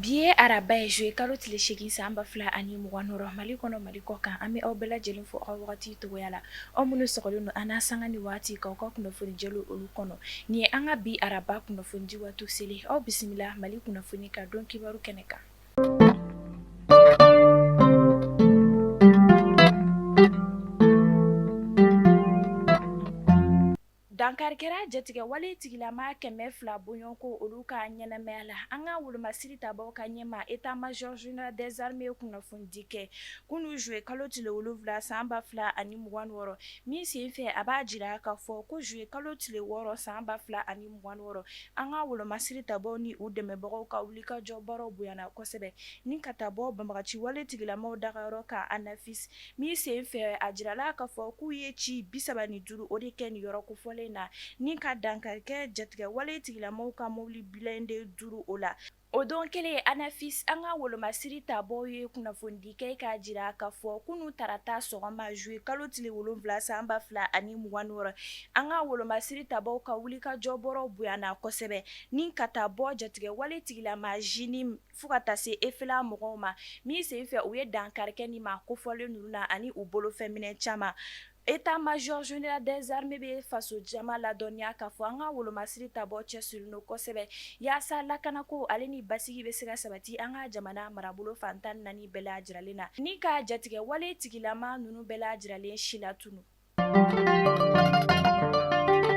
Bi ye araba ye joué kalo tile 8 san 2026 Mali kɔnɔ Mali kɔ kan an bɛ aw bɛɛ lajɛlen fo aw wagati togoya la aw minnu sɔgɔlen don an n'a sanga ni waati k'aw ka kunnafoni jɛlu olu kɔnɔ nin ye an ka bi araba kunnafoni di waati selen aw bisimila Mali kunnafoni ka don kibaru kɛnɛ kan. Dankarikɛra jatigɛ wale tigilama 200 bɔɲɔgɔnko olu ka ɲɛnamaya la an ka wolomasiri tabaw ka ɲɛma état major général des armées kunnafoni di kɛ kunu joué kalo tile 7 san 2026 min sen fɛ a b'a jira k'a fɔ ko joué kalo tile 6 san 2026 an ka wolomasiri tabaw ni u dɛmɛbagaw ka wulikajɔ baaraw bonyana kosɛbɛ ni ka taa bɔ banbagaci wale tigilamaw dagayɔrɔ ka ANAFIS min sen fɛ a jirala k'a fɔ k'u ye ci 35 o de kɛ nin yɔrɔ kofɔlen na ni ka dankarikɛ jatigɛ wale tigilamaw ka mobili blindé 5 o la o don kelen ANAFIS an ka wolomasiri tabaw ye kunnafoni di kɛ k'a jira k'a fɔ kunu tarata sɔgɔma joué kalo tile 7 san 2026 an ka wolomasiri tabaw ka wulikajɔ baaraw bonyana kosɛbɛ ni ka taa bɔ jatigɛ wale tigilama Jini fo ka taa se EFELA mɔgɔw ma min sen fɛ u ye dankarikɛ nin ma kofɔlen ninnu na ani u bolofɛminɛ caman état major général des armées bɛ faso jama ladɔnniya k'a fɔ an ka wolomasiri tabaw cɛsirilen don kosɛbɛ yaasa lakanako ale ni basigi bɛ se ka sabati an ka jamana marabolo fan 14 bɛɛ lajɛlen na ni ka jatigɛ wale tigilama ninnu bɛɛ lajɛlen si la tunu.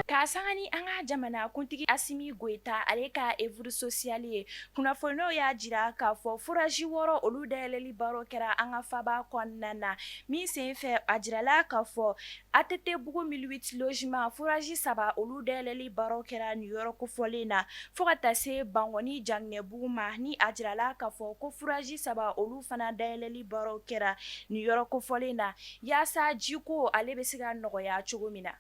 K'a sanga ni an ka jamana kuntigi Asimi Goita ale ka œuvre sociale ye kunnafoniw y'a jira k'a fɔ foraji 6 olu dayɛlɛli baaraw kɛra an ka faba kɔnɔna na min sen fɛ a jirala k'a fɔ ATT bugu 1008 logement foraji 3 olu dayɛlɛli baaraw kɛra nin yɔrɔ kofɔlen na fo ka taa se Bangɔni Janginɛbugu ma ni a jirala k'a fɔ ko foraji 3 olu fana dayɛlɛli baaraw kɛra nin yɔrɔ kofɔlen na yaasa jiko ale bɛ se ka nɔgɔya cogo min na.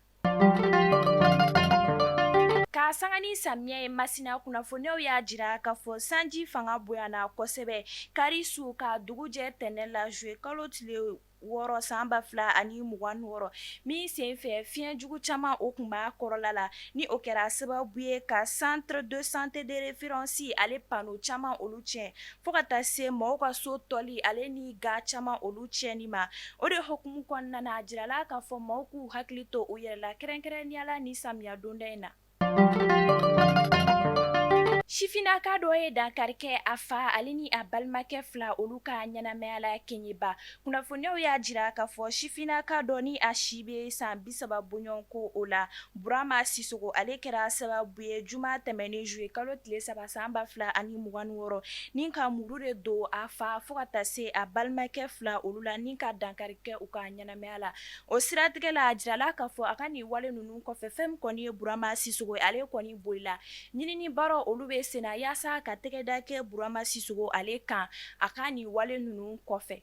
K'a sanga ni samiya ye Masina kunnafoniw y'a jira k'a fɔ sanji fanga bonyana kosɛbɛ Karisu ka dugu jɛ tɛnɛ la joué kalo tile 6 san 2026 min sen fɛ fiɲɛjugu caman o tun b'a kɔrɔla la ni o kɛra sababu ye ka centre de santé de référence ale panneau caman olu tiɲɛ fo ka taa se mɔgɔw ka so tɔli ale ni ga caman olu tiɲɛni ma o de hukumu kɔnɔna na a jirala k'a fɔ mɔgɔw k'u hakili to u yɛrɛ la kɛrɛnkɛrɛnnenya ni samiya donda in na. Sifinaka dɔ ye dankarikɛ a fa ale ni a balimakɛ 2 olu ka ɲɛnamaya la Keɲeba kunnafoniw y'a jira k'a fɔ sifinaka dɔ ni a si bɛ san 30 bɔɲɔgɔnko o la Burama Sisogo ale kɛra sababu ye juma tɛmɛnen joué kalo tile 3 san 2026 ni ka muru de don a fa fo ka taa se a balimakɛ 2 olu la ni ka dankarikɛ u ka ɲɛnamaya la o siratigɛ la a jirala k'a fɔ a ka nin wale ninnu kɔfɛ fɛn min kɔni ye Burama Sisogo ale kɔni bolila ɲinini baaraw olu bɛ senna yaasa ka tɛgɛda kɛ Burama Sisogo ale kan a ka nin wale ninnu kɔfɛ.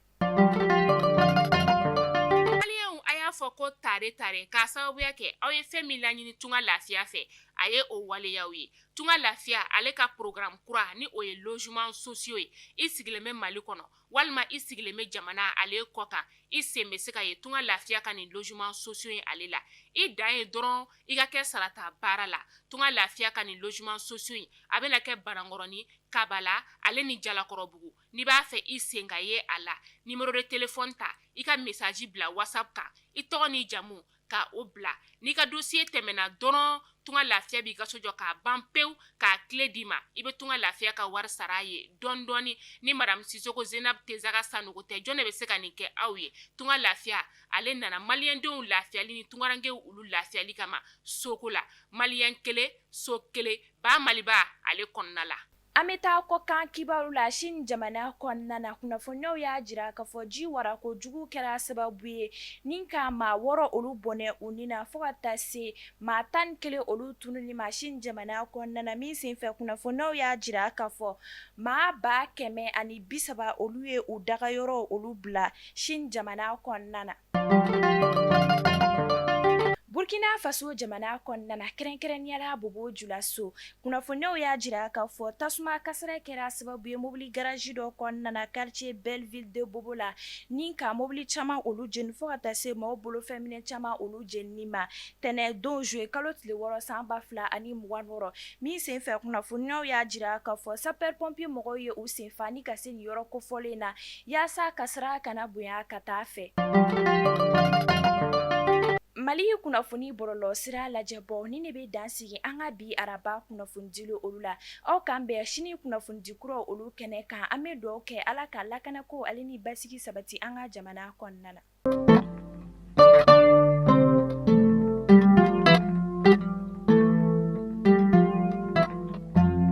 A y'a fɔ ko tare k'a sababuya kɛ aw ye fɛn min laɲini tunga lafiya fɛ a ye o waleyaw ye tunga lafiya ale ka programme kura ni o ye logement sociaux ye i sigilen bɛ Mali kɔnɔ walima i sigilen bɛ jamana ale kɔ kan i sen bɛ se ka ye tunga lafiya ka nin logement sociaux ye ale la i dan ye dɔrɔn i ka kɛ sarata baara la tunga lafiya ka nin logement sociaux ye a bɛna kɛ Banankɔrɔni Kabala ale ni Jalakɔrɔbugu n'i b'a fɛ i sen ka ye a la numéro de téléphone ta i ka message bila WhatsApp kan i tɔgɔ ni jamu ka o bila n'i ka dossier tɛmɛna dɔrɔn tunga lafiya b'i ka so jɔ k'a ban pewu k'a clé d'i ma i bɛ tunga lafiya ka wari sara a ye dɔɔni dɔɔni ni madame Sisoko Zenab Tesaga Sanogo tɛ jɔn de bɛ se ka nin kɛ aw ye tunga lafiya ale nana maliyɛndenw lafiyali ni tungarankew olu lafiyali kama soko la maliyɛn kelen so kelen ba Maliba ale kɔnɔna la. An bɛ taa kɔkan kibaru la Sine jamana kɔnɔna na kunnafoniw y'a jira k'a fɔ ji warako jugu kɛra sababu ye ni ka maa 6 olu bɔnɛ u ni na fo ka taa se maa 11 olu tununi ma Sine jamana kɔnɔna na min sen fɛ kunnafoniw y'a jira k'a fɔ maa 130 olu ye u dagayɔrɔ olu bila Sine jamana kɔnɔna na. Burkina Faso jamana kɔnɔna kɛrɛnkɛrɛnniyala Bobo Dioulasso kunnafoniyaw y'a jira k'a fɔ tasuma kasara kɛra sababu ye mobili garage dɔ kɔnɔna quartier Belleville de Bobo la ni ka mobili caman olu jeni fo ka taa se maaw bolofɛnminɛ caman olu jenini ma tɛnɛ don juillet kalo tile 6 san 2026 min senfɛ kunnafoniyaw y'a jira k'a fɔ sapeur pompier mɔgɔw ye u senfa ni ka se nin yɔrɔ kofɔlen na yaasa kasara kana bonya ka taa fɛ. Mali kunnafoni bɔlɔlɔ sira lajɛbɔ ni ne bɛ dan sigi an ka bi araba kunnafonidilo olu la aw kan bɛn sini kunnafonidi kuraw olu kɛnɛ kan an bɛ dugawu kɛ Ala ka lakana ko ale ni basigi sabati an ka jamana kɔnɔna na.